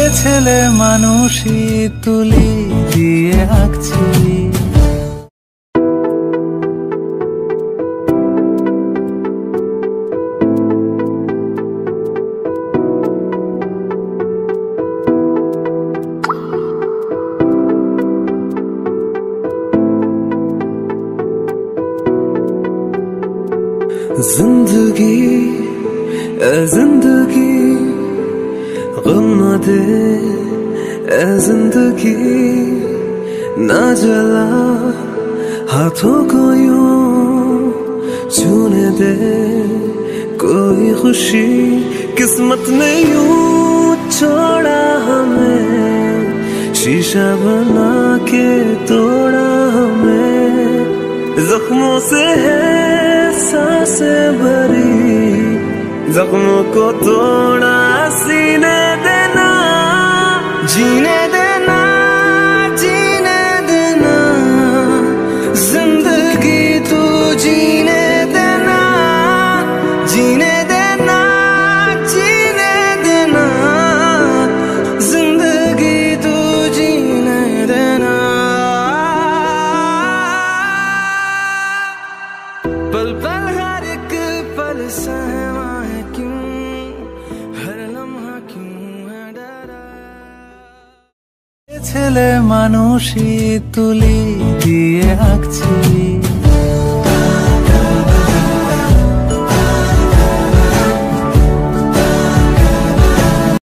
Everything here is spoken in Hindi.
এ ছেলে মানুষই তুলি দিয়ে আঁকছি। जिंदगी ए जिंदगी गम न दे ए जिंदगी ना जला हाथों को यूं छूने दे कोई खुशी किस्मत ने यूं छोड़ा हमें शीशा बना के तोड़ा हमें जख्मों से है सांसें भरी जख्मों को तोड़ा सीने देना जीने देना जीने देना जिंदगी तू जीने देना जीने देना जीने देना जिंदगी तू जीने देना पल पल हर एक पल सहमा है क्यों हर लम्हा क्यों है डरा। ছেলে মানুষই তুলি দিয়ে আঁকছি।